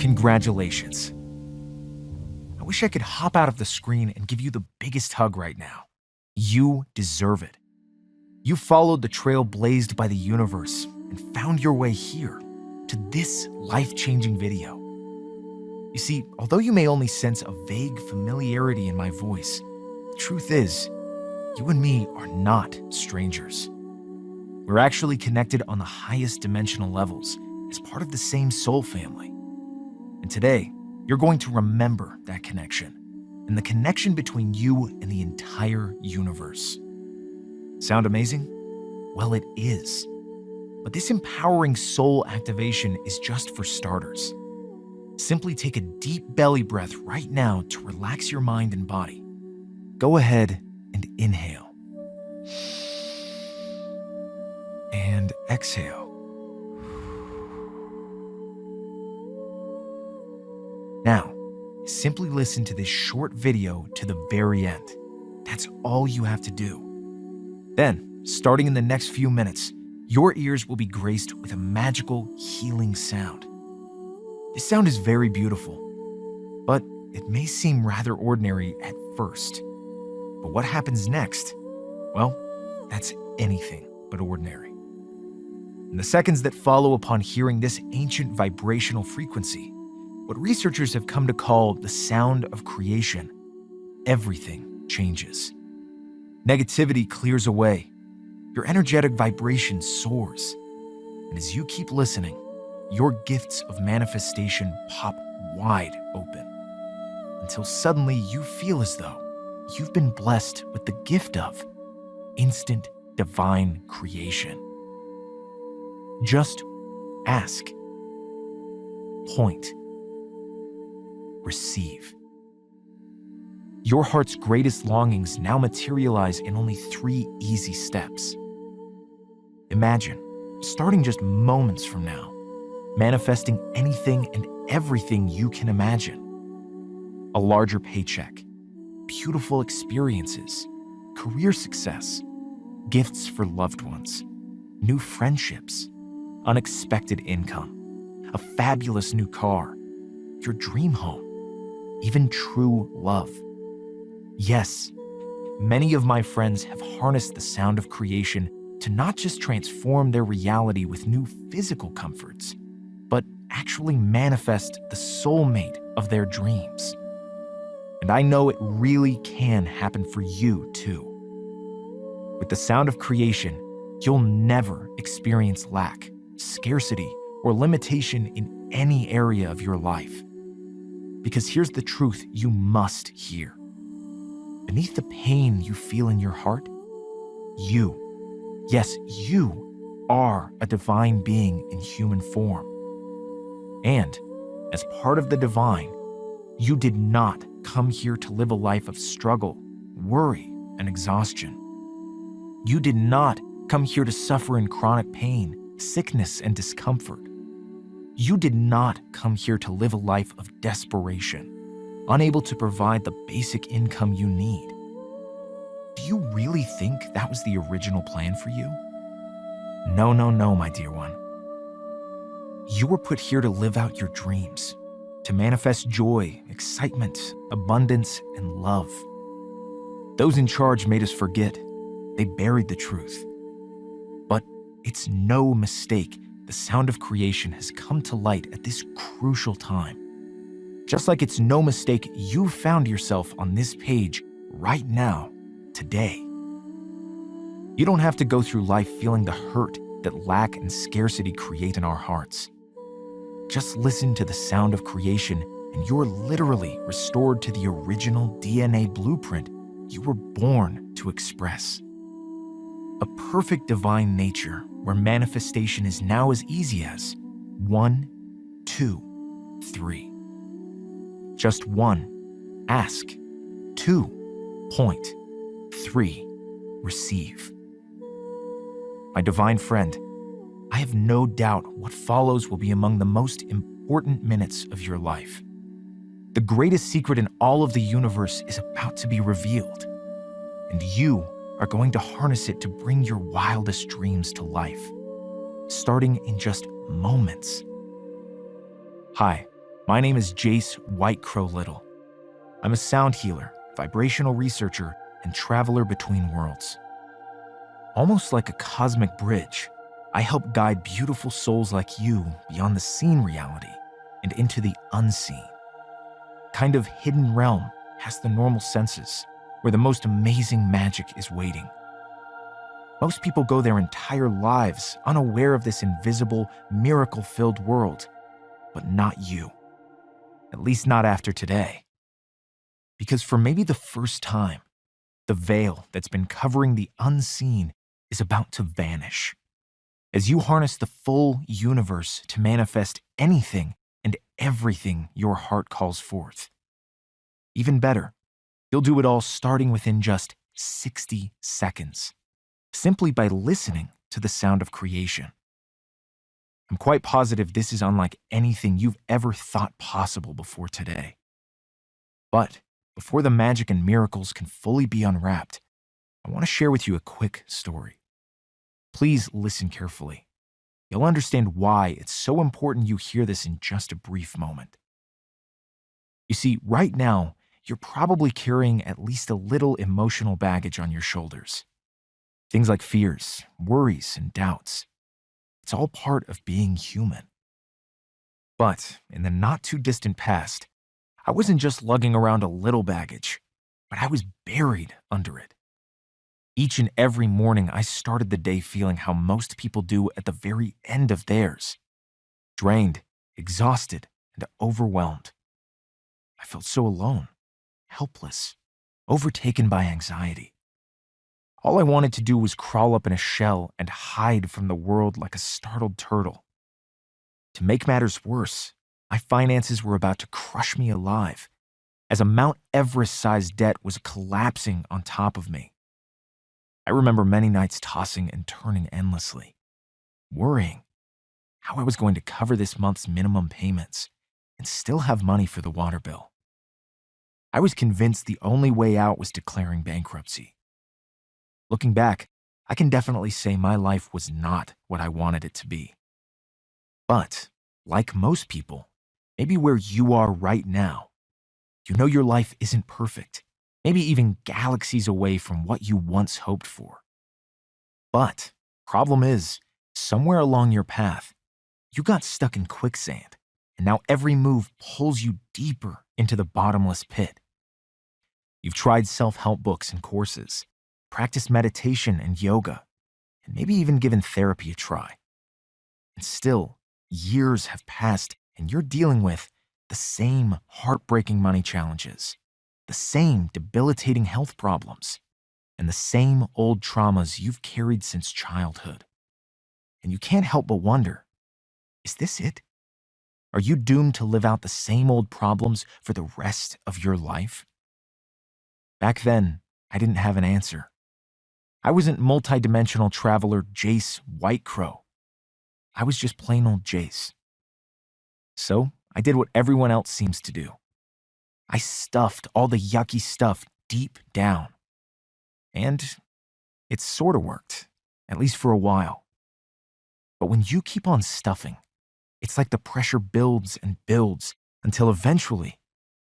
Congratulations. I wish I could hop out of the screen and give you the biggest hug right now. You deserve it. You followed the trail blazed by the universe and found your way here to this life-changing video. You see, although you may only sense a vague familiarity in my voice, the truth is, you and me are not strangers. We're actually connected on the highest dimensional levels as part of the same soul family. And today, you're going to remember that connection and the connection between you and the entire universe. Sound amazing? Well, it is. But this empowering soul activation is just for starters. Simply take a deep belly breath right now to relax your mind and body. Go ahead and inhale. And exhale. Now, simply listen to this short video to the very end. That's all you have to do. Then, starting in the next few minutes, your ears will be graced with a magical, healing sound. This sound is very beautiful, but it may seem rather ordinary at first. But what happens next? Well, that's anything but ordinary. In the seconds that follow upon hearing this ancient vibrational frequency, what researchers have come to call the sound of creation, everything changes. Negativity clears away. Your energetic vibration soars. And as you keep listening, your gifts of manifestation pop wide open until suddenly you feel as though you've been blessed with the gift of instant divine creation. Just ask, point, receive. Your heart's greatest longings now materialize in only 3 easy steps. Imagine, starting just moments from now, manifesting anything and everything you can imagine. A larger paycheck, beautiful experiences, career success, gifts for loved ones, new friendships, unexpected income, a fabulous new car, your dream home, even true love. Yes, many of my friends have harnessed the sound of creation to not just transform their reality with new physical comforts, but actually manifest the soulmate of their dreams. And I know it really can happen for you too. With the sound of creation, you'll never experience lack, scarcity, or limitation in any area of your life. Because here's the truth you must hear. Beneath the pain you feel in your heart, you, yes, you are a divine being in human form. And as part of the divine, you did not come here to live a life of struggle, worry, and exhaustion. You did not come here to suffer in chronic pain, sickness, and discomfort. You did not come here to live a life of desperation, unable to provide the basic income you need. Do you really think that was the original plan for you? No, my dear one. You were put here to live out your dreams, to manifest joy, excitement, abundance, and love. Those in charge made us forget. They buried the truth. But it's no mistake the sound of creation has come to light at this crucial time. Just like it's no mistake you found yourself on this page right now, today. You don't have to go through life feeling the hurt that lack and scarcity create in our hearts. Just listen to the sound of creation and you're literally restored to the original DNA blueprint you were born to express. A perfect divine nature where manifestation is now as easy as 1, 2, 3. Just 1, ask. 2, point. 3, receive. My divine friend, I have no doubt what follows will be among the most important minutes of your life. The greatest secret in all of the universe is about to be revealed, and you are going to harness it to bring your wildest dreams to life, starting in just moments. Hi, My name is Jace White Crow Little. I'm a sound healer, vibrational researcher, and traveler between worlds. Almost like a cosmic bridge, I help guide beautiful souls like you beyond the seen reality and into the unseen. Kind of hidden realm past the normal senses, where the most amazing magic is waiting. Most people go their entire lives unaware of this invisible, miracle-filled world, but not you. At least not after today. Because for maybe the first time, the veil that's been covering the unseen is about to vanish. As you harness the full universe to manifest anything and everything your heart calls forth. Even better, you'll do it all starting within just 60 seconds, simply by listening to the sound of creation. I'm quite positive this is unlike anything you've ever thought possible before today. But before the magic and miracles can fully be unwrapped, I want to share with you a quick story. Please listen carefully. You'll understand why it's so important you hear this in just a brief moment. You see, right now, you're probably carrying at least a little emotional baggage on your shoulders. Things like fears, worries, and doubts. It's all part of being human. But in the not-too-distant past, I wasn't just lugging around a little baggage, but I was buried under it. Each and every morning, I started the day feeling how most people do at the very end of theirs. Drained, exhausted, and overwhelmed. I felt so alone, helpless, overtaken by anxiety. All I wanted to do was crawl up in a shell and hide from the world like a startled turtle. To make matters worse, my finances were about to crush me alive, as a Mount Everest-sized debt was collapsing on top of me. I remember many nights tossing and turning endlessly, worrying how I was going to cover this month's minimum payments and still have money for the water bill. I was convinced the only way out was declaring bankruptcy. Looking back, I can definitely say my life was not what I wanted it to be. But, like most people, maybe where you are right now, you know your life isn't perfect, maybe even galaxies away from what you once hoped for. But, problem is, somewhere along your path, you got stuck in quicksand, and now every move pulls you deeper into the bottomless pit. You've tried self-help books and courses, practiced meditation and yoga, and maybe even given therapy a try. And still, years have passed and you're dealing with the same heartbreaking money challenges, the same debilitating health problems, and the same old traumas you've carried since childhood. And you can't help but wonder, is this it? Are you doomed to live out the same old problems for the rest of your life? Back then, I didn't have an answer. I wasn't multidimensional traveler Jace White Crow. I was just plain old Jace. So I did what everyone else seems to do. I stuffed all the yucky stuff deep down. And it sort of worked, at least for a while. But when you keep on stuffing, it's like the pressure builds and builds until eventually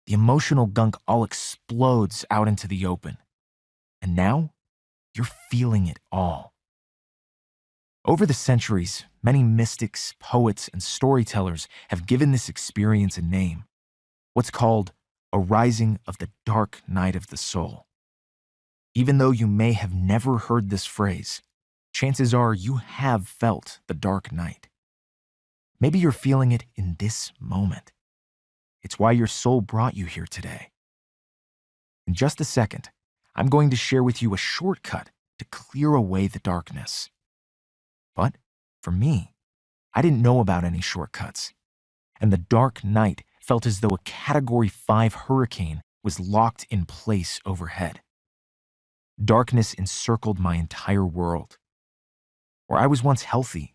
the emotional gunk all explodes out into the open. And now, you're feeling it all. Over the centuries, many mystics, poets, and storytellers have given this experience a name, what's called a rising of the dark night of the soul. Even though you may have never heard this phrase, chances are you have felt the dark night. Maybe you're feeling it in this moment. It's why your soul brought you here today. In just a second, I'm going to share with you a shortcut to clear away the darkness. But for me, I didn't know about any shortcuts, and the dark night felt as though a Category 5 hurricane was locked in place overhead. Darkness encircled my entire world. Where I was once healthy,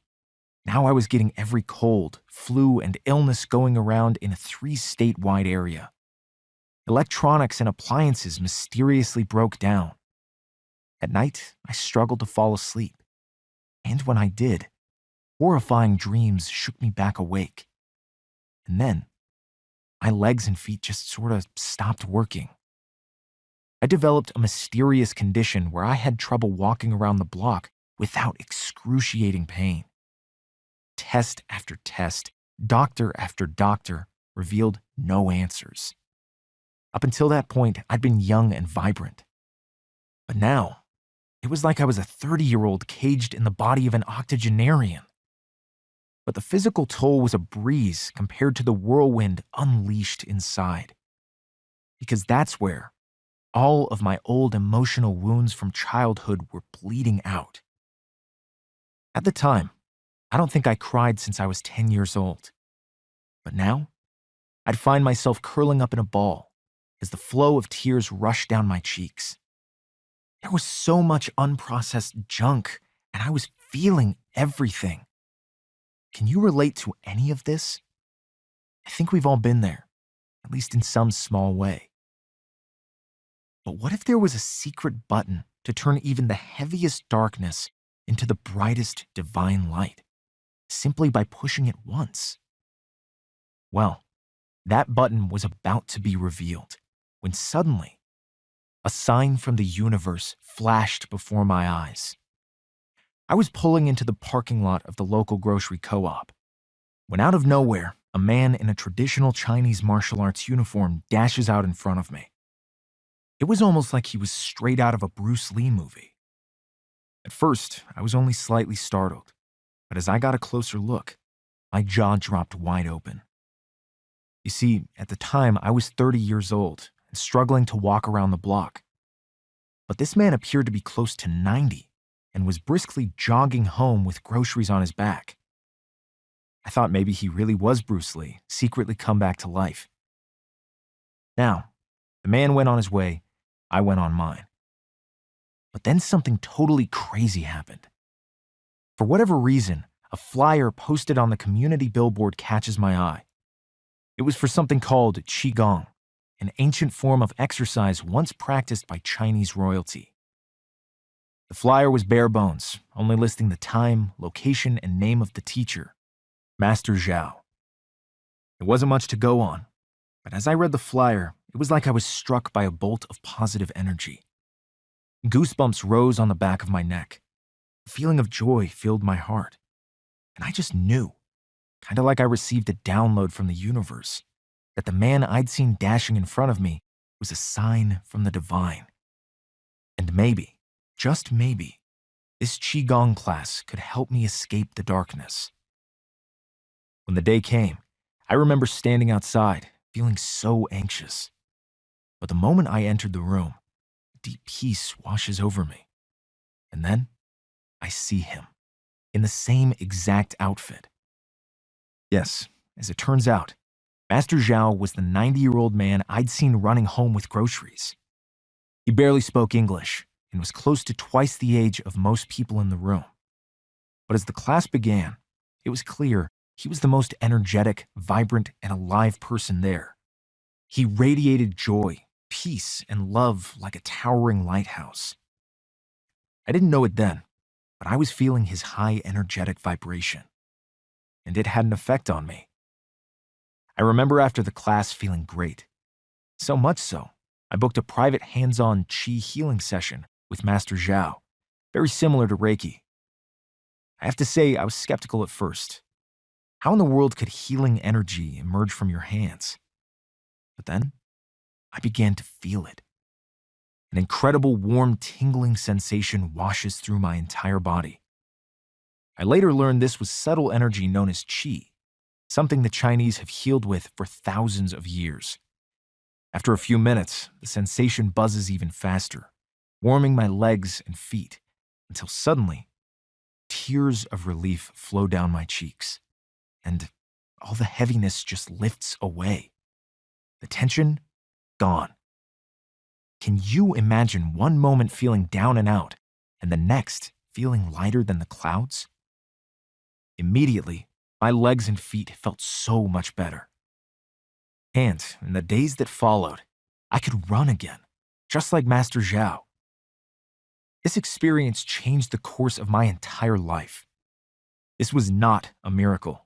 now I was getting every cold, flu, and illness going around in a 3-state-wide area. Electronics and appliances mysteriously broke down. At night, I struggled to fall asleep. And when I did, horrifying dreams shook me back awake. And then, my legs and feet just sort of stopped working. I developed a mysterious condition where I had trouble walking around the block without excruciating pain. Test after test, doctor after doctor revealed no answers. Up until that point, I'd been young and vibrant. But now, it was like I was a 30-year-old caged in the body of an octogenarian. But the physical toll was a breeze compared to the whirlwind unleashed inside. Because that's where all of my old emotional wounds from childhood were bleeding out. At the time, I don't think I cried since I was 10 years old. But now, I'd find myself curling up in a ball as the flow of tears rushed down my cheeks. There was so much unprocessed junk, and I was feeling everything. Can you relate to any of this? I think we've all been there, at least in some small way. But what if there was a secret button to turn even the heaviest darkness into the brightest divine light, simply by pushing it once? Well, that button was about to be revealed when suddenly a sign from the universe flashed before my eyes. I was pulling into the parking lot of the local grocery co-op when out of nowhere, a man in a traditional Chinese martial arts uniform dashes out in front of me. It was almost like he was straight out of a Bruce Lee movie. At first, I was only slightly startled, but as I got a closer look, my jaw dropped wide open. You see, at the time, I was 30 years old and struggling to walk around the block. But this man appeared to be close to 90 and was briskly jogging home with groceries on his back. I thought maybe he really was Bruce Lee, secretly come back to life. Now, the man went on his way, I went on mine. But then something totally crazy happened. For whatever reason, a flyer posted on the community billboard catches my eye. It was for something called Qigong, an ancient form of exercise once practiced by Chinese royalty. The flyer was bare bones, only listing the time, location, and name of the teacher, Master Zhao. It wasn't much to go on, but as I read the flyer, it was like I was struck by a bolt of positive energy. Goosebumps rose on the back of my neck. A feeling of joy filled my heart. And I just knew, kind of like I received a download from the universe, that the man I'd seen dashing in front of me was a sign from the divine. And maybe, just maybe, this Qigong class could help me escape the darkness. When the day came, I remember standing outside, feeling so anxious. But the moment I entered the room, deep peace washes over me. And then, I see him, in the same exact outfit. Yes, as it turns out, Master Zhao was the 90-year-old man I'd seen running home with groceries. He barely spoke English and was close to twice the age of most people in the room. But as the class began, it was clear he was the most energetic, vibrant, and alive person there. He radiated joy, peace, and love like a towering lighthouse. I didn't know it then, but I was feeling his high energetic vibration, and it had an effect on me. I remember after the class feeling great. So much so, I booked a private hands-on Qi healing session with Master Zhao, very similar to Reiki. I have to say, I was skeptical at first. How in the world could healing energy emerge from your hands? But then, I began to feel it. An incredible warm, tingling sensation washes through my entire body. I later learned this was subtle energy known as Qi, something the Chinese have healed with for thousands of years. After a few minutes, the sensation buzzes even faster, warming my legs and feet, until suddenly, tears of relief flow down my cheeks, and all the heaviness just lifts away. The tension, gone. Can you imagine one moment feeling down and out, and the next feeling lighter than the clouds? Immediately, my legs and feet felt so much better. And in the days that followed, I could run again, just like Master Zhao. This experience changed the course of my entire life. This was not a miracle.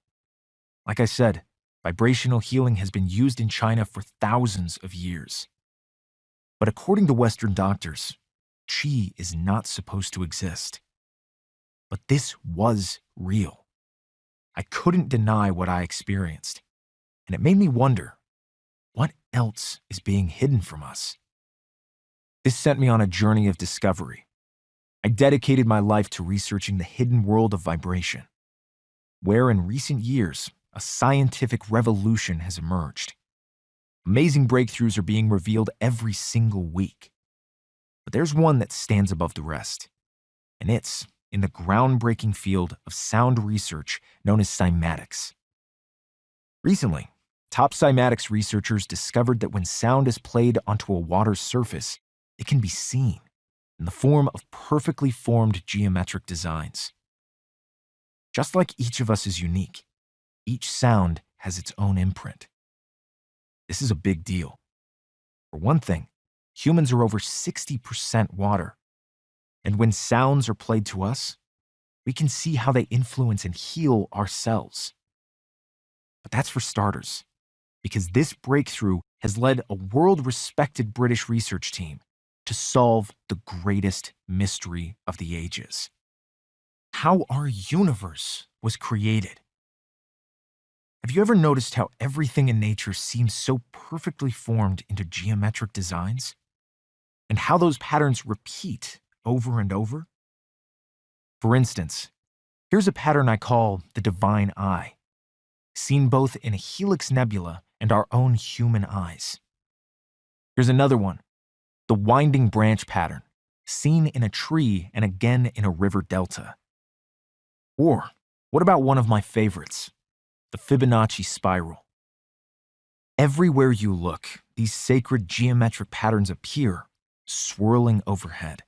Like I said, vibrational healing has been used in China for thousands of years. But according to Western doctors, qi is not supposed to exist. But this was real. I couldn't deny what I experienced, and it made me wonder, what else is being hidden from us? This sent me on a journey of discovery. I dedicated my life to researching the hidden world of vibration, where in recent years, a scientific revolution has emerged. Amazing breakthroughs are being revealed every single week. But there's one that stands above the rest, and it's in the groundbreaking field of sound research known as cymatics. Recently, top cymatics researchers discovered that when sound is played onto a water's surface, it can be seen in the form of perfectly formed geometric designs. Just like each of us is unique, each sound has its own imprint. This is a big deal. For one thing, humans are over 60% water, and when sounds are played to us, we can see how they influence and heal our cells. But that's for starters, because this breakthrough has led a world-respected British research team to solve the greatest mystery of the ages: how our universe was created. Have you ever noticed how everything in nature seems so perfectly formed into geometric designs? And how those patterns repeat over and over? For instance, here's a pattern I call the divine eye, seen both in a Helix Nebula and our own human eyes. Here's another one, the winding branch pattern, seen in a tree and again in a river delta. Or what about one of my favorites, the Fibonacci spiral? Everywhere you look, these sacred geometric patterns appear, swirling overhead,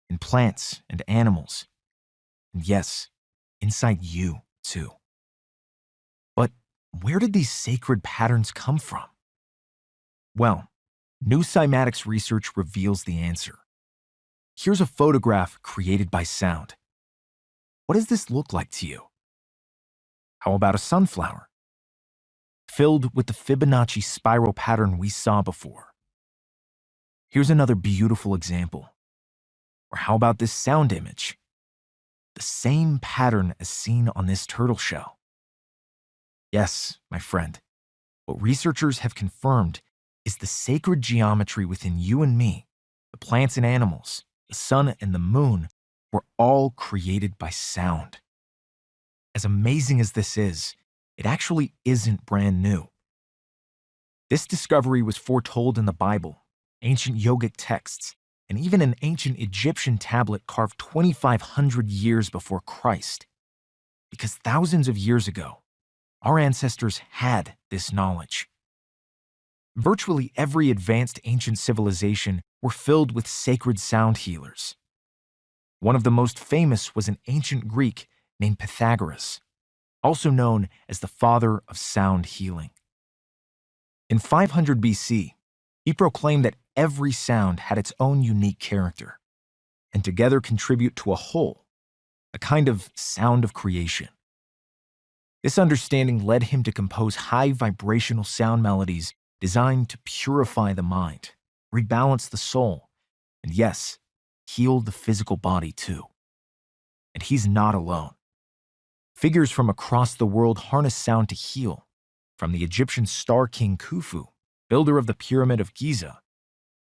in plants and animals, and yes, inside you too. But where did these sacred patterns come from? Well, new cymatics research reveals the answer. Here's a photograph created by sound. What does this look like to you? How about a sunflower? Filled with the Fibonacci spiral pattern we saw before. Here's another beautiful example. Or how about this sound image? The same pattern as seen on this turtle shell. Yes, my friend, what researchers have confirmed is the sacred geometry within you and me, the plants and animals, the sun and the moon, were all created by sound. As amazing as this is, it actually isn't brand new. This discovery was foretold in the Bible, ancient yogic texts, and even an ancient Egyptian tablet carved 2,500 years before Christ. Because thousands of years ago, our ancestors had this knowledge. Virtually every advanced ancient civilization were filled with sacred sound healers. One of the most famous was an ancient Greek named Pythagoras, also known as the father of sound healing. In 500 BC, he proclaimed that every sound had its own unique character, and together contribute to a whole, a kind of sound of creation. This understanding led him to compose high vibrational sound melodies designed to purify the mind, rebalance the soul, and yes, heal the physical body too. And he's not alone. Figures from across the world harness sound to heal, from the Egyptian star king Khufu, builder of the Pyramid of Giza,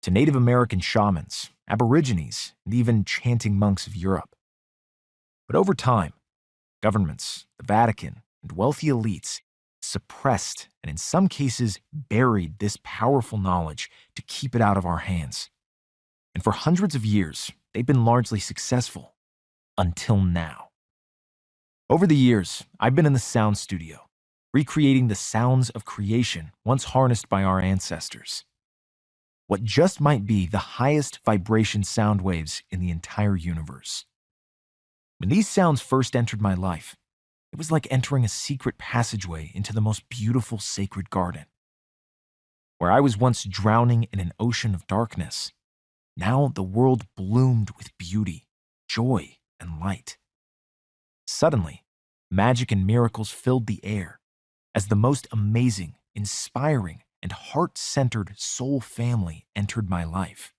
to Native American shamans, Aborigines, and even chanting monks of Europe. But over time, governments, the Vatican, and wealthy elites suppressed and in some cases buried this powerful knowledge to keep it out of our hands. And for hundreds of years, they've been largely successful, until now. Over the years, I've been in the sound studio, recreating the sounds of creation once harnessed by our ancestors. What just might be the highest vibration sound waves in the entire universe. When these sounds first entered my life, it was like entering a secret passageway into the most beautiful sacred garden. Where I was once drowning in an ocean of darkness, now the world bloomed with beauty, joy, and light. Suddenly, magic and miracles filled the air, as the most amazing, inspiring, and heart-centered soul family entered my life.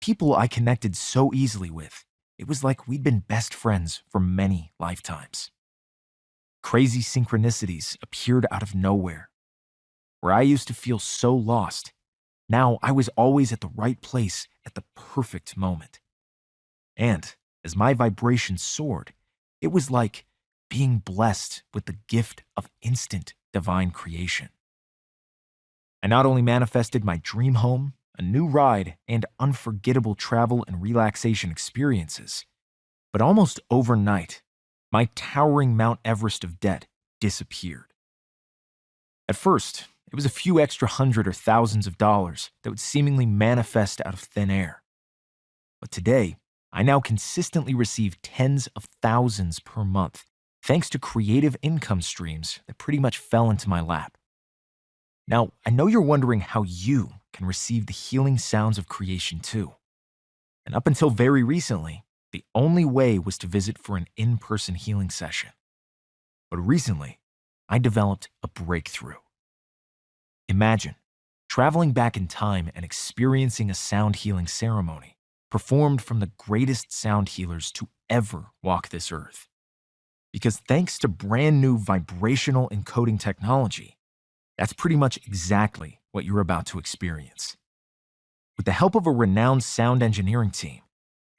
People I connected so easily with, it was like we'd been best friends for many lifetimes. Crazy synchronicities appeared out of nowhere. Where I used to feel so lost, now I was always at the right place at the perfect moment. And as my vibration soared, it was like being blessed with the gift of instant divine creation. I not only manifested my dream home, a new ride, and unforgettable travel and relaxation experiences, but almost overnight, my towering Mount Everest of debt disappeared. At first, it was a few extra hundred or thousands of dollars that would seemingly manifest out of thin air. But today, I now consistently receive tens of thousands per month, thanks to creative income streams that pretty much fell into my lap. Now, I know you're wondering how you can receive the healing sounds of creation too. And up until very recently, the only way was to visit for an in-person healing session. But recently, I developed a breakthrough. Imagine traveling back in time and experiencing a sound healing ceremony performed from the greatest sound healers to ever walk this earth. Because thanks to brand new vibrational encoding technology, that's pretty much exactly what you're about to experience. With the help of a renowned sound engineering team,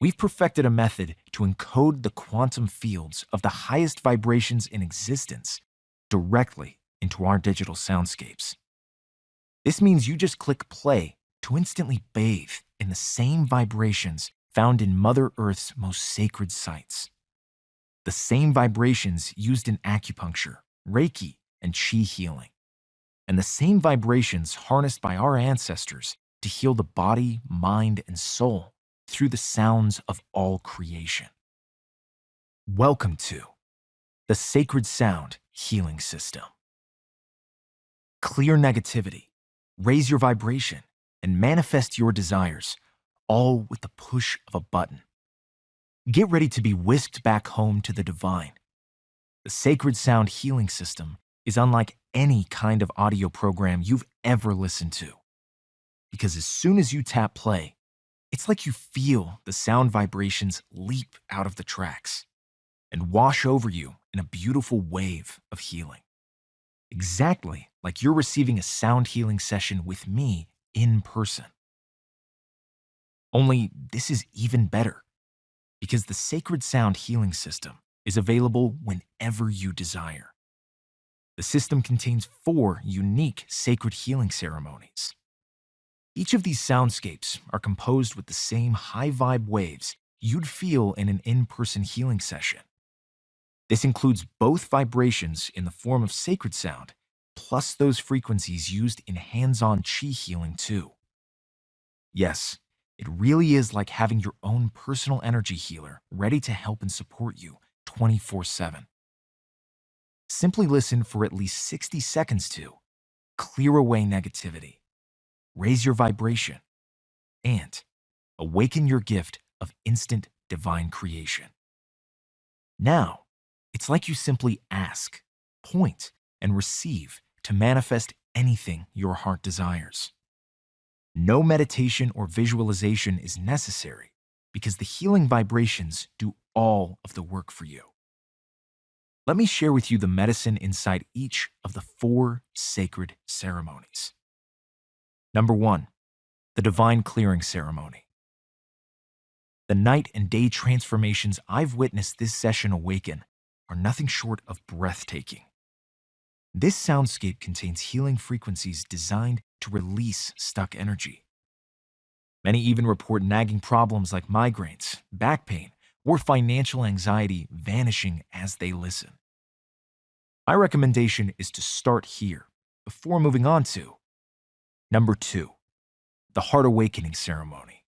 we've perfected a method to encode the quantum fields of the highest vibrations in existence directly into our digital soundscapes. This means you just click play to instantly bathe in the same vibrations found in Mother Earth's most sacred sites. The same vibrations used in acupuncture, Reiki, and Qi healing. And the same vibrations harnessed by our ancestors to heal the body, mind, and soul through the sounds of all creation. Welcome to the Sacred Sound Healing System. Clear negativity, raise your vibration, and manifest your desires, all with the push of a button. Get ready to be whisked back home to the divine. The Sacred Sound Healing System is unlike any kind of audio program you've ever listened to. Because as soon as you tap play, it's like you feel the sound vibrations leap out of the tracks and wash over you in a beautiful wave of healing. Exactly like you're receiving a sound healing session with me in person. Only this is even better, because the Sacred Sound Healing System is available whenever you desire. The system contains 4 unique sacred healing ceremonies. Each of these soundscapes are composed with the same high-vibe waves you'd feel in an in-person healing session. This includes both vibrations in the form of sacred sound, plus those frequencies used in hands-on Qi healing too. Yes, it really is like having your own personal energy healer ready to help and support you 24/7. Simply listen for at least 60 seconds to clear away negativity, raise your vibration, and awaken your gift of instant divine creation. Now, it's like you simply ask, point, and receive to manifest anything your heart desires. No meditation or visualization is necessary because the healing vibrations do all of the work for you. Let me share with you the medicine inside each of the 4 sacred ceremonies. Number 1, the Divine Clearing Ceremony. The night and day transformations I've witnessed this session awaken are nothing short of breathtaking. This soundscape contains healing frequencies designed to release stuck energy. Many even report nagging problems like migraines, back pain, or financial anxiety vanishing as they listen. My recommendation is to start here before moving on to number 2, the Heart Awakening Ceremony.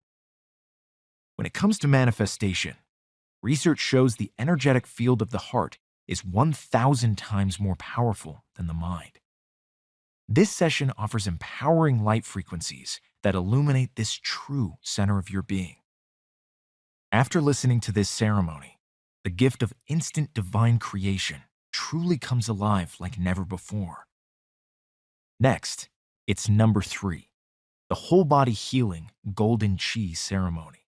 When it comes to manifestation, research shows the energetic field of the heart is 1,000 times more powerful than the mind. This session offers empowering light frequencies that illuminate this true center of your being. After listening to this ceremony, the gift of instant divine creation truly comes alive like never before. Next, it's number 3, the whole body healing Golden Qi ceremony.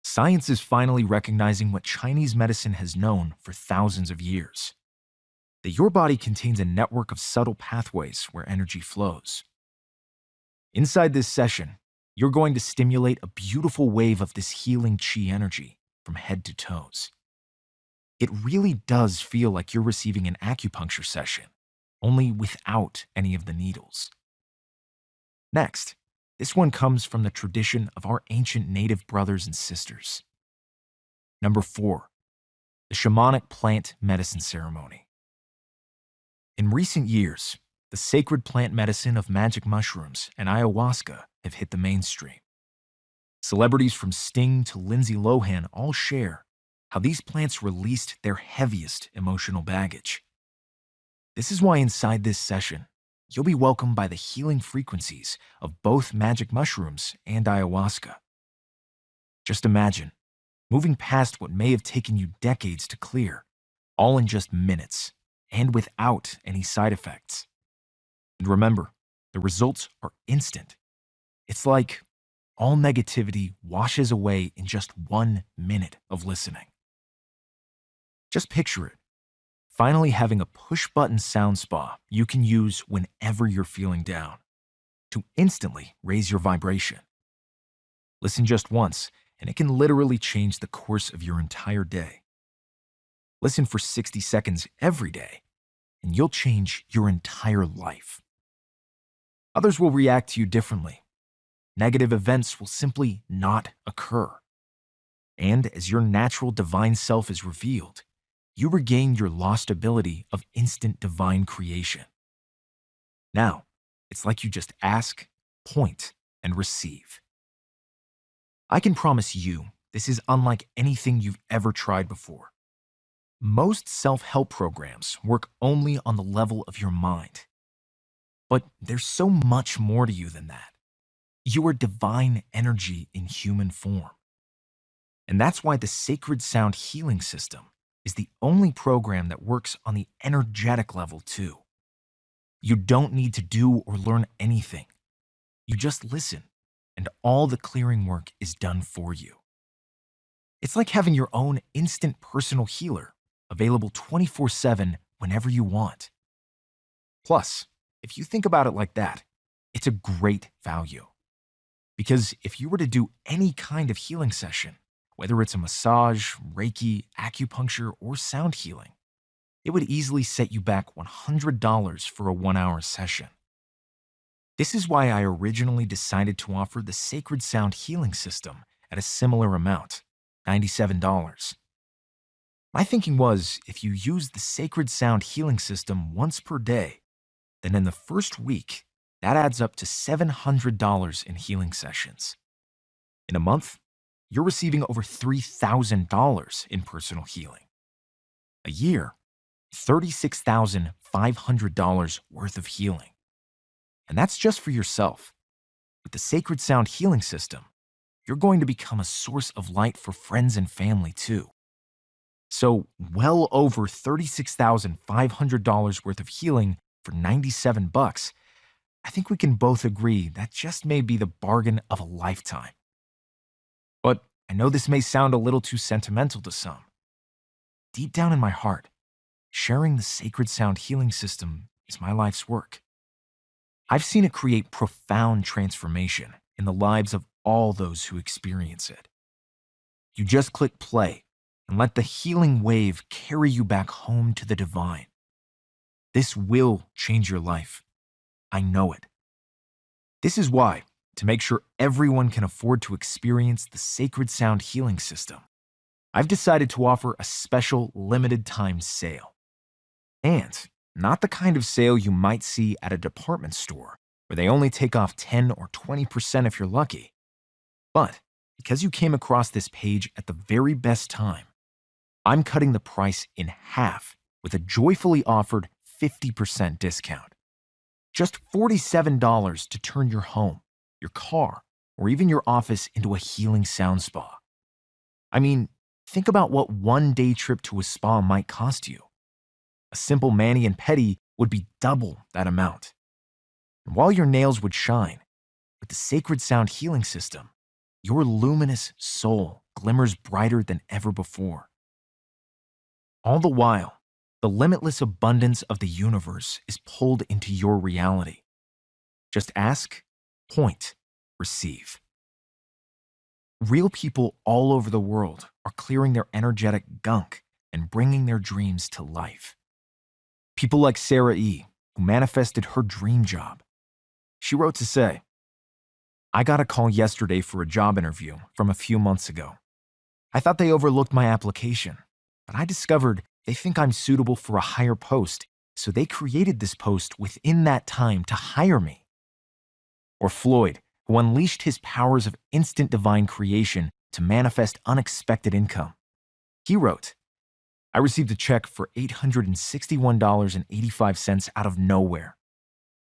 Science is finally recognizing what Chinese medicine has known for thousands of years: that your body contains a network of subtle pathways where energy flows. Inside this session, you're going to stimulate a beautiful wave of this healing Qi energy from head to toes. It really does feel like you're receiving an acupuncture session, only without any of the needles. Next, this one comes from the tradition of our ancient native brothers and sisters. Number 4, the shamanic plant medicine ceremony. In recent years, the sacred plant medicine of magic mushrooms and ayahuasca have hit the mainstream. Celebrities from Sting to Lindsay Lohan all share how these plants released their heaviest emotional baggage. This is why inside this session, you'll be welcomed by the healing frequencies of both magic mushrooms and ayahuasca. Just imagine moving past what may have taken you decades to clear, all in just minutes and without any side effects. And remember, the results are instant. It's like all negativity washes away in just 1 minute of listening. Just picture it, finally having a push-button sound spa you can use whenever you're feeling down to instantly raise your vibration. Listen just once, and it can literally change the course of your entire day. Listen for 60 seconds every day, and you'll change your entire life. Others will react to you differently. Negative events will simply not occur. And as your natural divine self is revealed, you regain your lost ability of instant divine creation. Now, it's like you just ask, point, and receive. I can promise you this is unlike anything you've ever tried before. Most self-help programs work only on the level of your mind. But there's so much more to you than that. You are divine energy in human form. And that's why the Sacred Sound Healing System is the only program that works on the energetic level too. You don't need to do or learn anything. You just listen, and all the clearing work is done for you. It's like having your own instant personal healer available 24/7 whenever you want. Plus, if you think about it like that, it's a great value. Because if you were to do any kind of healing session, whether it's a massage, Reiki, acupuncture, or sound healing, it would easily set you back $100 for a 1-hour session. This is why I originally decided to offer the Sacred Sound Healing System at a similar amount, $97. My thinking was, if you use the Sacred Sound Healing System once per day, then in the first week, that adds up to $700 in healing sessions. In a month, you're receiving over $3,000 in personal healing. A year, $36,500 worth of healing. And that's just for yourself. With the Sacred Sound Healing System, you're going to become a source of light for friends and family too. So, well over $36,500 worth of healing for $97, I think we can both agree that just may be the bargain of a lifetime. But I know this may sound a little too sentimental to some. Deep down in my heart, sharing the Sacred Sound Healing System is my life's work. I've seen it create profound transformation in the lives of all those who experience it. You just click play and let the healing wave carry you back home to the divine. This will change your life. I know it. This is why, to make sure everyone can afford to experience the Sacred Sound Healing System, I've decided to offer a special limited time sale. And not the kind of sale you might see at a department store where they only take off 10 or 20% if you're lucky. But because you came across this page at the very best time, I'm cutting the price in half with a joyfully offered 50% discount. Just $47 to turn your home, your car, or even your office into a healing sound spa. I mean, think about what one day trip to a spa might cost you. simple mani and pedi would be double that amount. And while your nails would shine, with the Sacred Sound Healing System, your luminous soul glimmers brighter than ever before. All the while, the limitless abundance of the universe is pulled into your reality. Just ask, point, receive. Real people all over the world are clearing their energetic gunk and bringing their dreams to life. People like Sarah E., who manifested her dream job. She wrote to say, "I got a call yesterday for a job interview from a few months ago. I thought they overlooked my application, but I discovered they think I'm suitable for a higher post, so they created this post within that time to hire me." Or Floyd, who unleashed his powers of instant divine creation to manifest unexpected income. He wrote, "I received a check for $861.85 out of nowhere.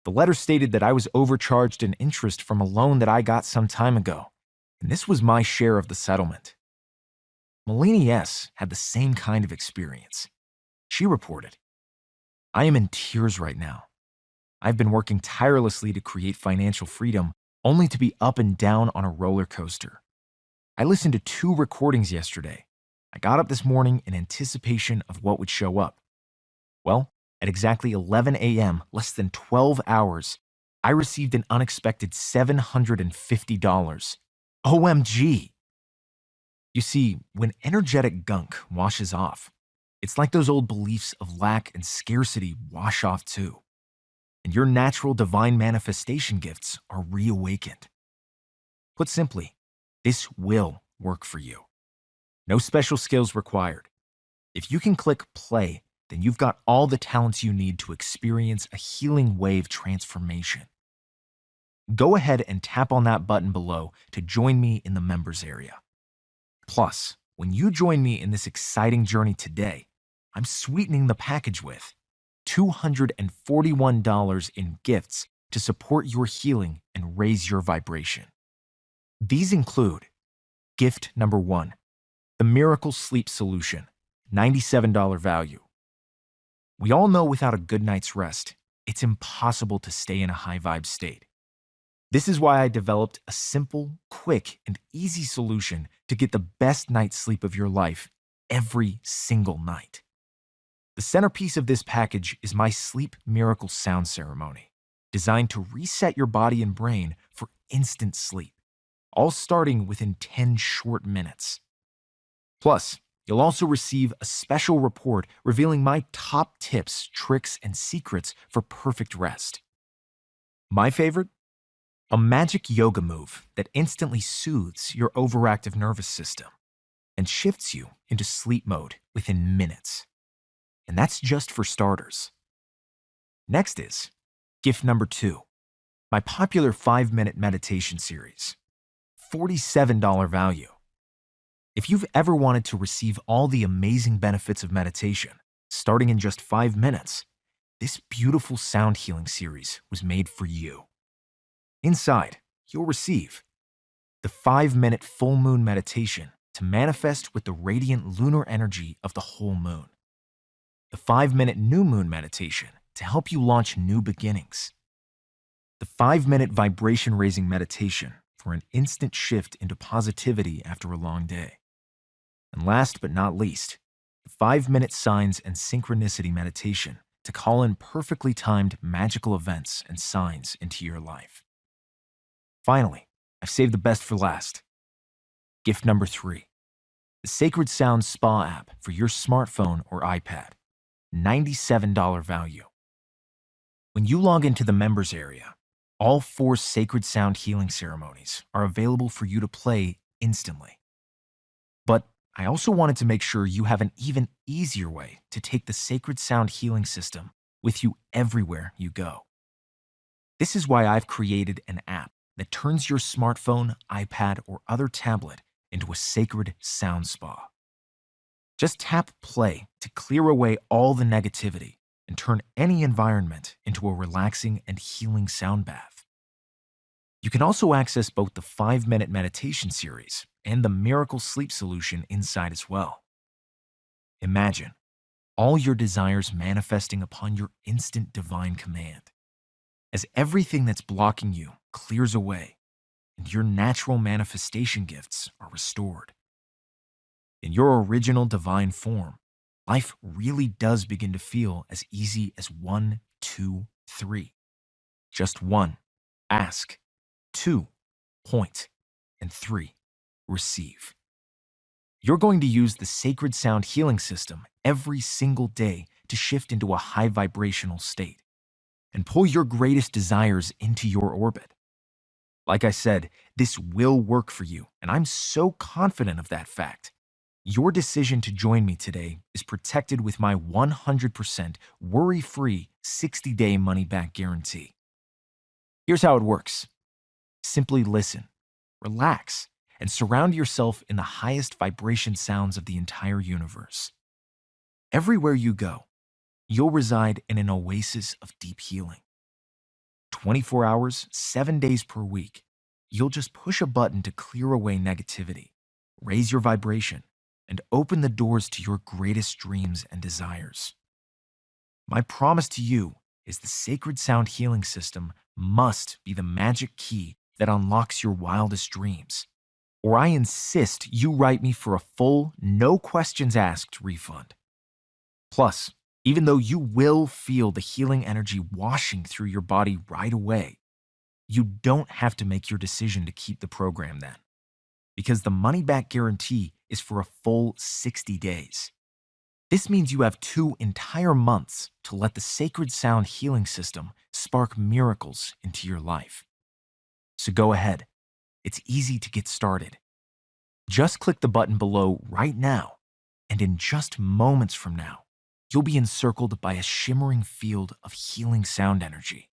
The letter stated that I was overcharged in interest from a loan that I got some time ago, and this was my share of the settlement." Malini S. had the same kind of experience. She reported, "I am in tears right now. I've been working tirelessly to create financial freedom, only to be up and down on a roller coaster. I listened to 2 recordings yesterday. I got up this morning in anticipation of what would show up. Well, at exactly 11 a.m., less than 12 hours, I received an unexpected $750. OMG! You see, when energetic gunk washes off, it's like those old beliefs of lack and scarcity wash off too, and your natural divine manifestation gifts are reawakened. Put simply, this will work for you. No special skills required. If you can click play, then you've got all the talents you need to experience a healing wave transformation. Go ahead and tap on that button below to join me in the members area. Plus, when you join me in this exciting journey today, I'm sweetening the package with $241 in gifts to support your healing and raise your vibration. These include gift number 1, the Miracle Sleep Solution, $97 value. We all know without a good night's rest, it's impossible to stay in a high vibe state. This is why I developed a simple, quick, and easy solution to get the best night's sleep of your life every single night. The centerpiece of this package is my Sleep Miracle Sound Ceremony, designed to reset your body and brain for instant sleep, all starting within 10 short minutes. Plus, you'll also receive a special report revealing my top tips, tricks, and secrets for perfect rest. My favorite? A magic yoga move that instantly soothes your overactive nervous system and shifts you into sleep mode within minutes. And that's just for starters. Next is gift number 2, my popular 5-minute meditation series, $47 value. If you've ever wanted to receive all the amazing benefits of meditation, starting in just 5 minutes, this beautiful sound healing series was made for you. Inside, you'll receive the 5-minute full moon meditation to manifest with the radiant lunar energy of the whole moon, the 5-minute new moon meditation to help you launch new beginnings, the 5-minute vibration raising meditation for an instant shift into positivity after a long day, and last but not least, the 5-minute signs and synchronicity meditation to call in perfectly timed magical events and signs into your life. Finally, I've saved the best for last. Gift number 3, the Sacred Sound Spa app for your smartphone or iPad, $97 value. When you log into the members area, all 4 Sacred Sound healing ceremonies are available for you to play instantly. But I also wanted to make sure you have an even easier way to take the Sacred Sound healing system with you everywhere you go. This is why I've created an app that turns your smartphone, iPad, or other tablet into a sacred sound spa. Just tap play to clear away all the negativity and turn any environment into a relaxing and healing sound bath. You can also access both the 5-minute meditation series and the Miracle Sleep Solution inside as well. Imagine all your desires manifesting upon your instant divine command. As everything that's blocking you clears away and your natural manifestation gifts are restored. In your original divine form, life really does begin to feel as easy as 1, 2, 3. Just 1, ask. 2, point. And 3, receive. You're going to use the Sacred Sound Healing System every single day to shift into a high vibrational state and pull your greatest desires into your orbit. Like I said, this will work for you, and I'm so confident of that fact. Your decision to join me today is protected with my 100% worry-free 60-day money-back guarantee. Here's how it works. Simply listen, relax, and surround yourself in the highest vibration sounds of the entire universe. Everywhere you go, you'll reside in an oasis of deep healing. 24 hours, 7 days per week, you'll just push a button to clear away negativity, raise your vibration, and open the doors to your greatest dreams and desires. My promise to you is the Sacred Sound Healing System must be the magic key that unlocks your wildest dreams, or I insist you write me for a full, no questions asked refund. Plus, even though you will feel the healing energy washing through your body right away, you don't have to make your decision to keep the program then, because the money-back guarantee is for a full 60 days. This means you have 2 entire months to let the Sacred Sound Healing System spark miracles into your life. So go ahead. It's easy to get started. Just click the button below right now, and in just moments from now, you'll be encircled by a shimmering field of healing sound energy.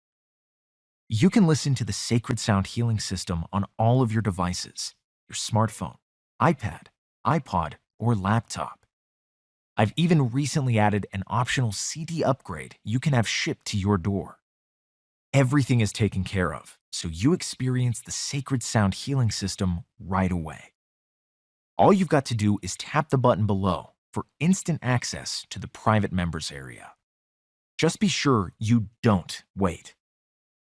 You can listen to the Sacred Sound Healing System on all of your devices, your smartphone, iPad, iPod, or laptop. I've even recently added an optional CD upgrade you can have shipped to your door. Everything is taken care of, so you experience the Sacred Sound Healing System right away. All you've got to do is tap the button below for instant access to the private members area. Just be sure you don't wait.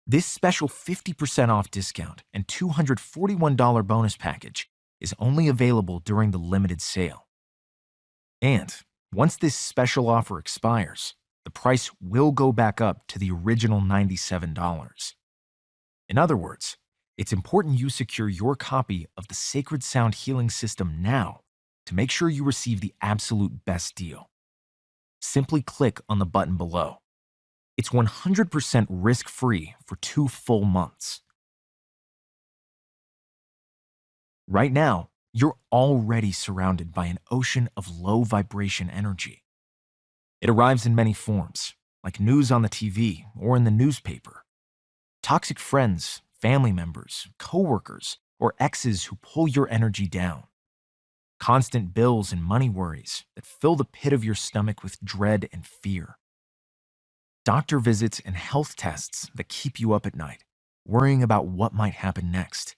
This special 50% off discount and $241 bonus package is only available during the limited sale. And once this special offer expires, the price will go back up to the original $97. In other words, it's important you secure your copy of the Sacred Sound Healing System now to make sure you receive the absolute best deal. Simply click on the button below. It's 100% risk-free for 2 full months. Right now, you're already surrounded by an ocean of low vibration energy. It arrives in many forms, like news on the TV or in the newspaper. Toxic friends, family members, coworkers, or exes who pull your energy down. Constant bills and money worries that fill the pit of your stomach with dread and fear. Doctor visits and health tests that keep you up at night, worrying about what might happen next.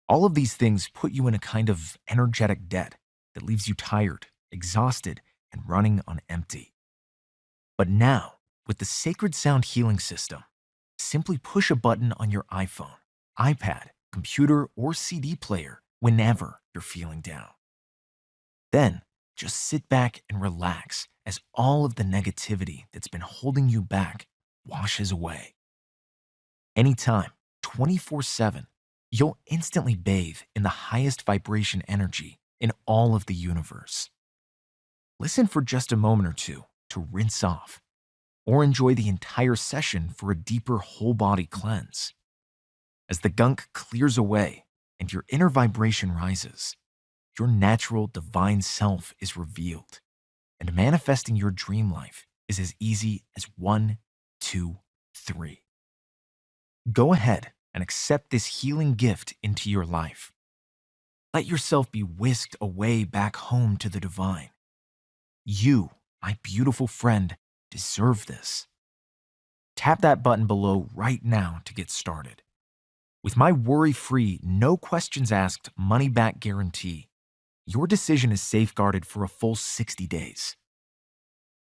All of these things put you in a kind of energetic debt that leaves you tired, exhausted, and running on empty. But now, with the Sacred Sound Healing System, simply push a button on your iPhone, iPad, computer, or CD player whenever you're feeling down. Then, just sit back and relax as all of the negativity that's been holding you back washes away. Anytime, 24/7, you'll instantly bathe in the highest vibration energy in all of the universe. Listen for just a moment or two to rinse off, or enjoy the entire session for a deeper whole-body cleanse. As the gunk clears away and your inner vibration rises, your natural divine self is revealed, and manifesting your dream life is as easy as 1, 2, 3. Go ahead and accept this healing gift into your life. Let yourself be whisked away back home to the divine. You, my beautiful friend, deserve this. Tap that button below right now to get started. With my worry-free, no questions asked money-back guarantee, your decision is safeguarded for a full 60 days.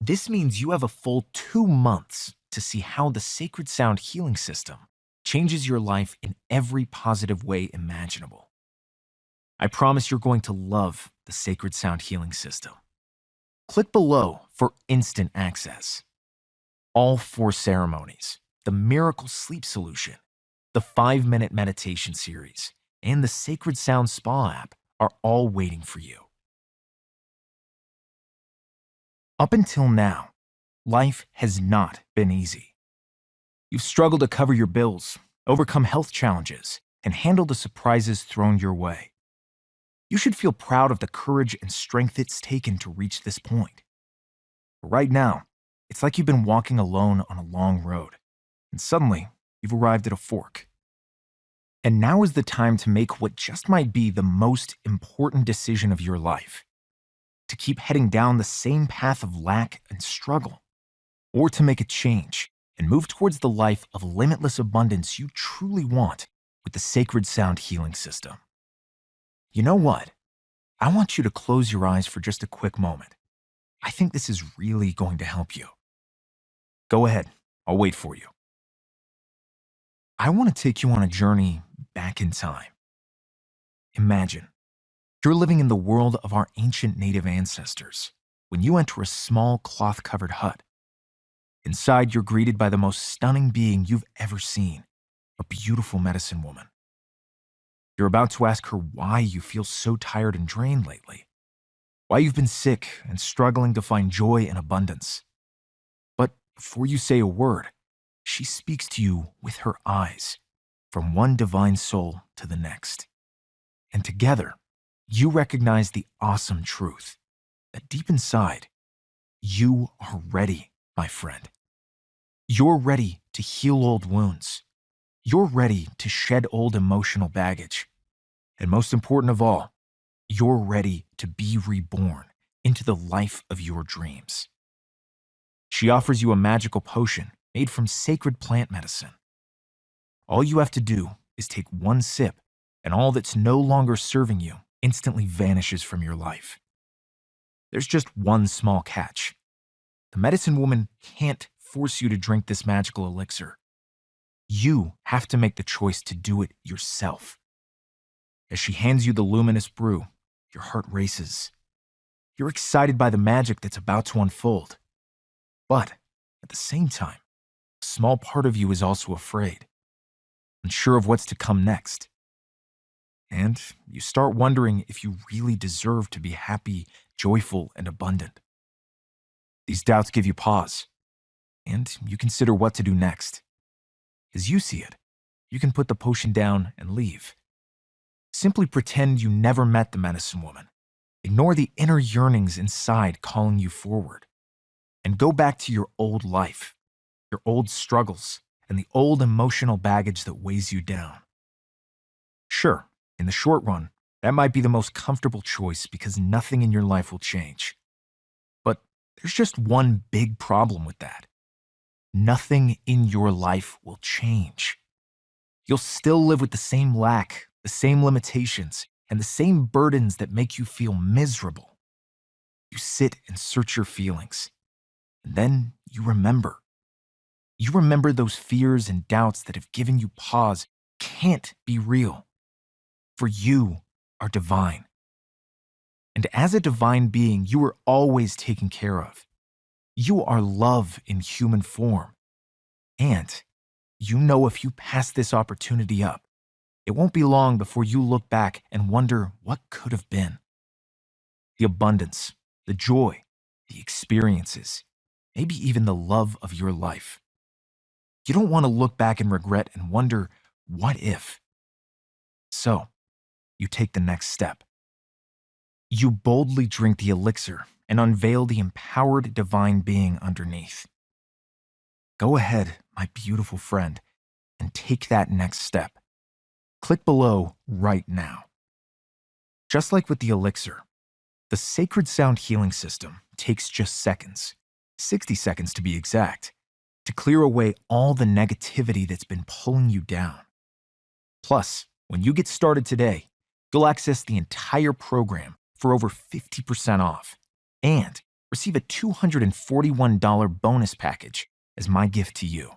This means you have a full 2 months to see how the Sacred Sound Healing System changes your life in every positive way imaginable. I promise you're going to love the Sacred Sound Healing System. Click below for instant access. All 4 ceremonies, the Miracle Sleep Solution, the 5-minute meditation series, and the Sacred Sound Spa app are all waiting for you. Up until now, life has not been easy. You've struggled to cover your bills, overcome health challenges, and handle the surprises thrown your way. You should feel proud of the courage and strength it's taken to reach this point. But right now, it's like you've been walking alone on a long road, and suddenly you've arrived at a fork. And now is the time to make what just might be the most important decision of your life: to keep heading down the same path of lack and struggle, or to make a change and move towards the life of limitless abundance you truly want with the Sacred Sound Healing System. You know what? I want you to close your eyes for just a quick moment. I think this is really going to help you. Go ahead, I'll wait for you. I want to take you on a journey back in time. Imagine you're living in the world of our ancient native ancestors when you enter a small cloth-covered hut. Inside, you're greeted by the most stunning being you've ever seen, a beautiful medicine woman. You're about to ask her why you feel so tired and drained lately, why you've been sick and struggling to find joy and abundance. But before you say a word, she speaks to you with her eyes, from one divine soul to the next. And together, you recognize the awesome truth that deep inside, you are ready, my friend. You're ready to heal old wounds. You're ready to shed old emotional baggage. And most important of all, you're ready to be reborn into the life of your dreams. She offers you a magical potion made from sacred plant medicine. All you have to do is take one sip, and all that's no longer serving you instantly vanishes from your life. There's just one small catch. The medicine woman can't force you to drink this magical elixir. You have to make the choice to do it yourself. As she hands you the luminous brew, your heart races. You're excited by the magic that's about to unfold. But at the same time, a small part of you is also afraid, unsure of what's to come next. And you start wondering if you really deserve to be happy, joyful, and abundant. These doubts give you pause, and you consider what to do next. As you see it, you can put the potion down and leave. Simply pretend you never met the medicine woman. Ignore the inner yearnings inside calling you forward. And go back to your old life, your old struggles, and the old emotional baggage that weighs you down. Sure, in the short run, that might be the most comfortable choice because nothing in your life will change. But there's just one big problem with that. Nothing in your life will change. You'll still live with the same lack, the same limitations, and the same burdens that make you feel miserable. You sit and search your feelings, and then you remember. You remember those fears and doubts that have given you pause can't be real. For you are divine. And as a divine being, you are always taken care of. You are love in human form. And you know if you pass this opportunity up, it won't be long before you look back and wonder what could have been. The abundance, the joy, the experiences, maybe even the love of your life. You don't want to look back and regret and wonder, what if? So, you take the next step. You boldly drink the elixir and unveil the empowered divine being underneath. Go ahead, my beautiful friend, and take that next step. Click below right now. Just like with the elixir, the Sacred Sound Healing System takes just seconds, 60 seconds to be exact, to clear away all the negativity that's been pulling you down. Plus, when you get started today, you'll access the entire program for over 50% off. And receive a $241 bonus package as my gift to you.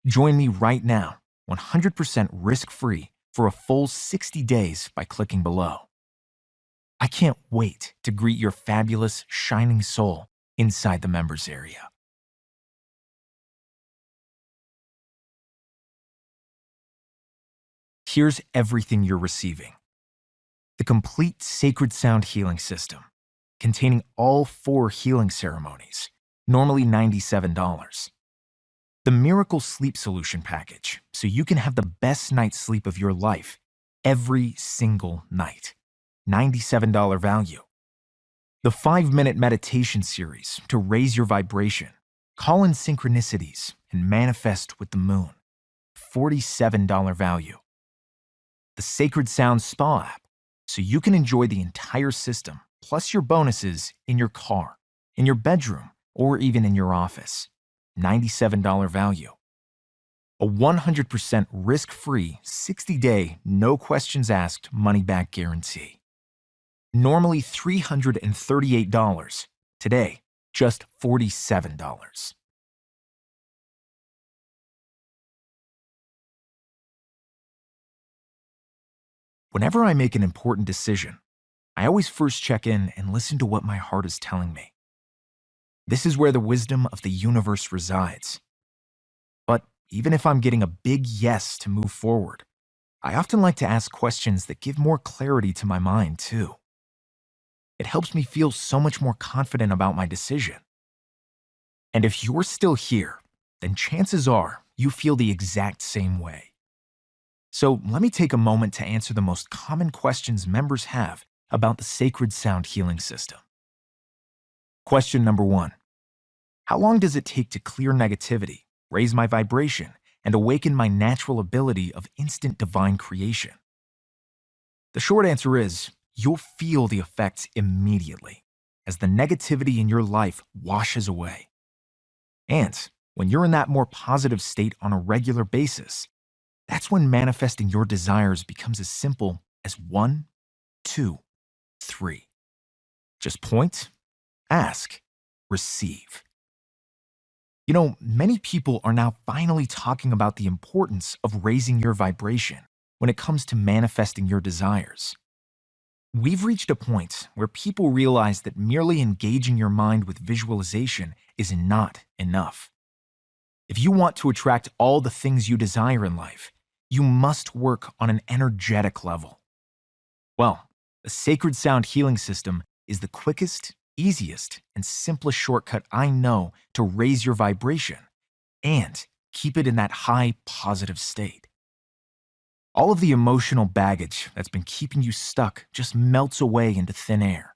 Join me right now, 100% risk-free, for a full 60 days by clicking below. I can't wait to greet your fabulous, shining soul inside the members area. Here's everything you're receiving: the complete Sacred Sound Healing System, containing all 4 healing ceremonies, normally $97. The Miracle Sleep Solution package, so you can have the best night's sleep of your life every single night, $97 value. The 5-minute meditation series to raise your vibration, call in synchronicities, and manifest with the moon, $47 value. The Sacred Sound Spa app, so you can enjoy the entire system plus your bonuses in your car, in your bedroom, or even in your office, $97 value. A 100% risk-free 60-day, no questions asked money-back guarantee. Normally $338, today just $47. Whenever I make an important decision, I always first check in and listen to what my heart is telling me. This is where the wisdom of the universe resides. But even if I'm getting a big yes to move forward, I often like to ask questions that give more clarity to my mind, too. It helps me feel so much more confident about my decision. And if you're still here, then chances are you feel the exact same way. So let me take a moment to answer the most common questions members have about the Sacred Sound Healing System. Question number 1. How long does it take to clear negativity, raise my vibration, and awaken my natural ability of instant divine creation? The short answer is, you'll feel the effects immediately as the negativity in your life washes away. And when you're in that more positive state on a regular basis, that's when manifesting your desires becomes as simple as 1, 2, 3. Just point, ask, receive. You know, many people are now finally talking about the importance of raising your vibration when it comes to manifesting your desires. We've reached a point where people realize that merely engaging your mind with visualization is not enough. If you want to attract all the things you desire in life, you must work on an energetic level. Well, the Sacred Sound Healing System is the quickest, easiest, and simplest shortcut I know to raise your vibration and keep it in that high positive state. All of the emotional baggage that's been keeping you stuck just melts away into thin air.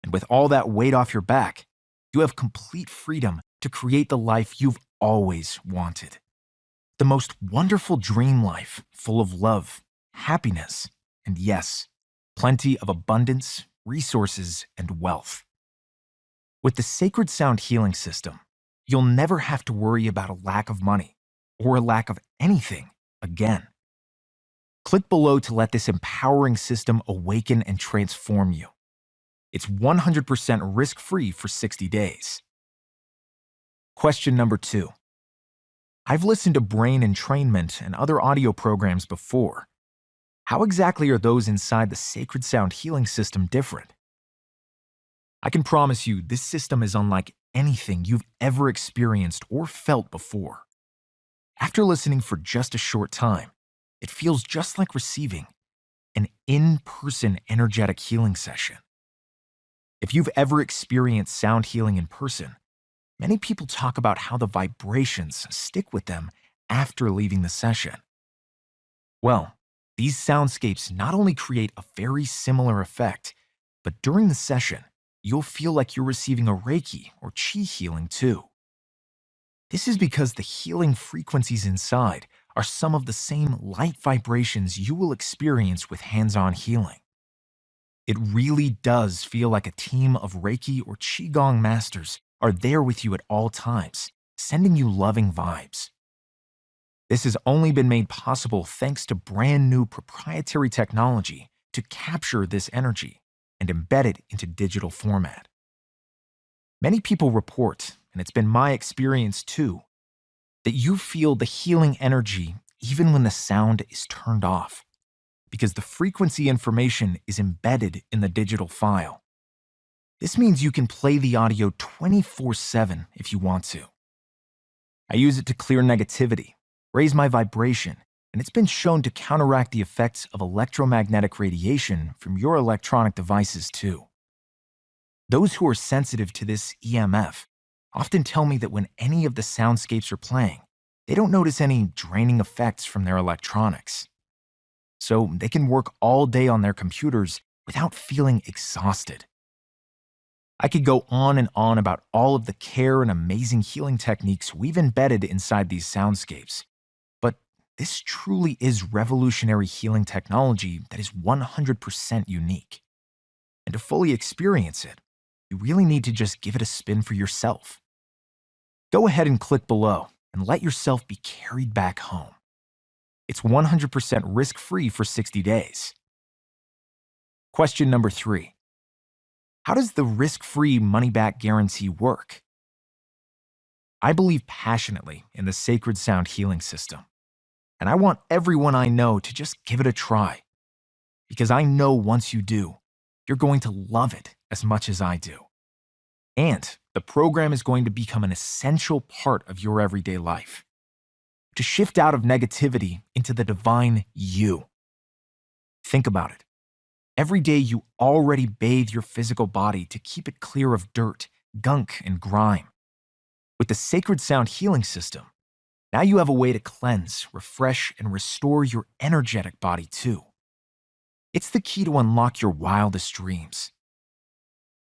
And with all that weight off your back, you have complete freedom to create the life you've always wanted. The most wonderful dream life full of love, happiness, and yes, plenty of abundance, resources, and wealth. With the Sacred Sound Healing System, you'll never have to worry about a lack of money or a lack of anything again. Click below to let this empowering system awaken and transform you. It's 100% risk-free for 60 days. Question number 2. I've listened to brain entrainment and other audio programs before. How exactly are those inside the Sacred Sound Healing System different? I can promise you this system is unlike anything you've ever experienced or felt before. After listening for just a short time, it feels just like receiving an in-person energetic healing session. If you've ever experienced sound healing in person, many people talk about how the vibrations stick with them after leaving the session. Well, these soundscapes not only create a very similar effect, but during the session, you'll feel like you're receiving a Reiki or Qi healing too. This is because the healing frequencies inside are some of the same light vibrations you will experience with hands-on healing. It really does feel like a team of Reiki or Qigong masters are there with you at all times, sending you loving vibes. This has only been made possible thanks to brand new proprietary technology to capture this energy and embed it into digital format. Many people report, and it's been my experience too, that you feel the healing energy even when the sound is turned off, because the frequency information is embedded in the digital file. This means you can play the audio 24/7 if you want to. I use it to clear negativity, raise my vibration, and it's been shown to counteract the effects of electromagnetic radiation from your electronic devices too. Those who are sensitive to this EMF often tell me that when any of the soundscapes are playing, they don't notice any draining effects from their electronics. So they can work all day on their computers without feeling exhausted. I could go on and on about all of the care and amazing healing techniques we've embedded inside these soundscapes. But this truly is revolutionary healing technology that is 100% unique. And to fully experience it, you really need to just give it a spin for yourself. Go ahead and click below and let yourself be carried back home. It's 100% risk-free for 60 days. Question number 3. How does the risk-free money-back guarantee work? I believe passionately in the Sacred Sound Healing System, and I want everyone I know to just give it a try, because I know once you do, you're going to love it as much as I do. And the program is going to become an essential part of your everyday life, to shift out of negativity into the divine you. Think about it. Every day you already bathe your physical body to keep it clear of dirt, gunk, and grime. With the Sacred Sound Healing System, now you have a way to cleanse, refresh, and restore your energetic body too. It's the key to unlock your wildest dreams.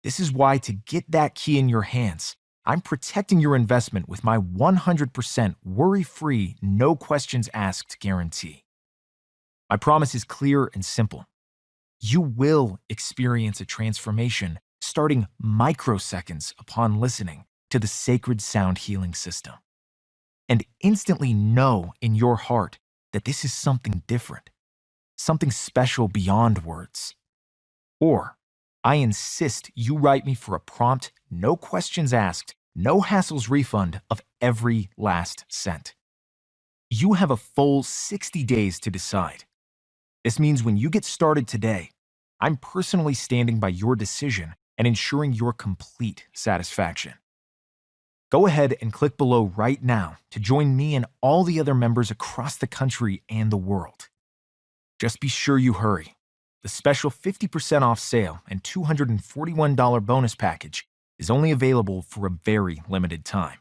This is why, to get that key in your hands, I'm protecting your investment with my 100% worry-free, no questions asked guarantee. My promise is clear and simple. You will experience a transformation starting microseconds upon listening to the Sacred Sound Healing System, and instantly know in your heart that this is something different, something special beyond words. Or, I insist you write me for a prompt, no questions asked, no hassles refund of every last cent. You have a full 60 days to decide. This means when you get started today, I'm personally standing by your decision and ensuring your complete satisfaction. Go ahead and click below right now to join me and all the other members across the country and the world. Just be sure you hurry. The special 50% off sale and $241 bonus package is only available for a very limited time.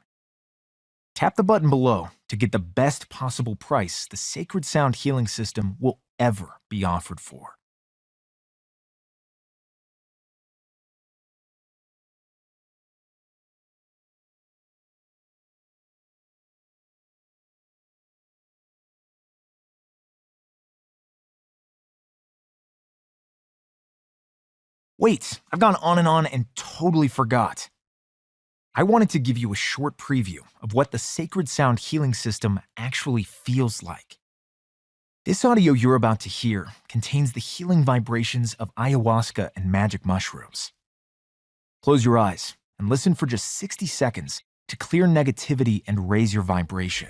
Tap the button below to get the best possible price the Sacred Sound Healing System will ever be offered for. Wait, I've gone on and totally forgot. I wanted to give you a short preview of what the Sacred Sound Healing System actually feels like. This audio you're about to hear contains the healing vibrations of ayahuasca and magic mushrooms. Close your eyes and listen for just 60 seconds to clear negativity and raise your vibration.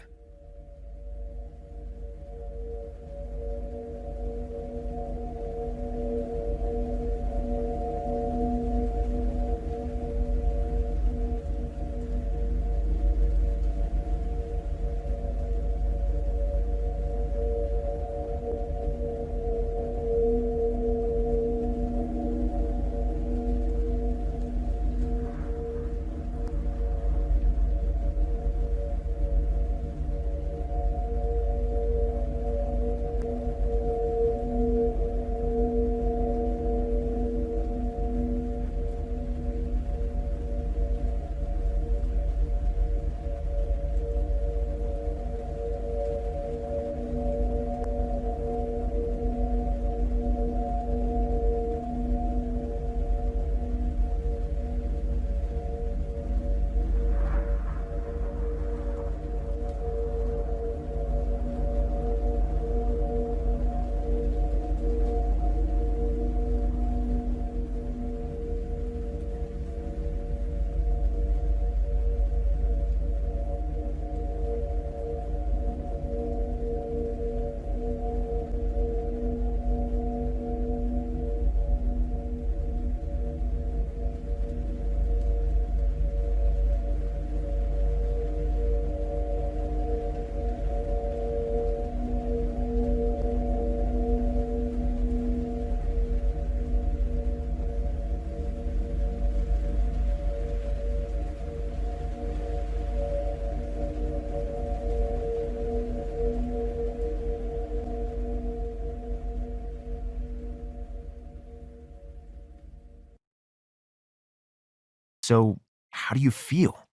So, how do you feel?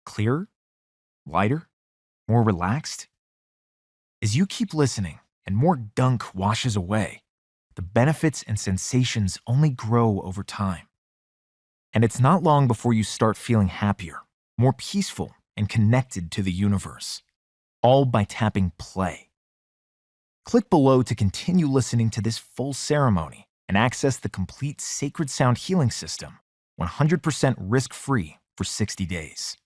Clearer? Lighter? More relaxed? As you keep listening and more gunk washes away, the benefits and sensations only grow over time. And it's not long before you start feeling happier, more peaceful, and connected to the universe, all by tapping play. Click below to continue listening to this full ceremony and access the complete Sacred Sound Healing System 100% risk-free for 60 days.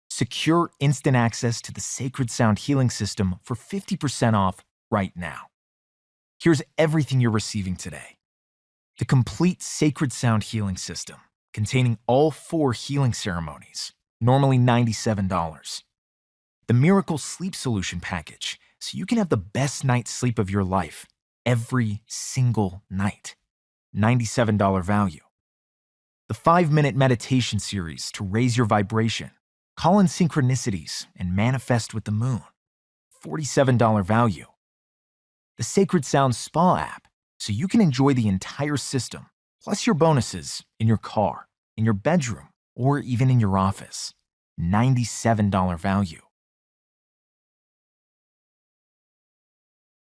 Secure instant access to the Sacred Sound Healing System for 50% off right now. Here's everything you're receiving today. The complete Sacred Sound Healing System, containing all 4 healing ceremonies, normally $97. The Miracle Sleep Solution Package, so you can have the best night's sleep of your life every single night, $97 value. The 5-minute meditation series to raise your vibration, call in synchronicities, and manifest with the moon, $47 value. The Sacred Sound Spa app, so you can enjoy the entire system, plus your bonuses in your car, in your bedroom, or even in your office, $97 value.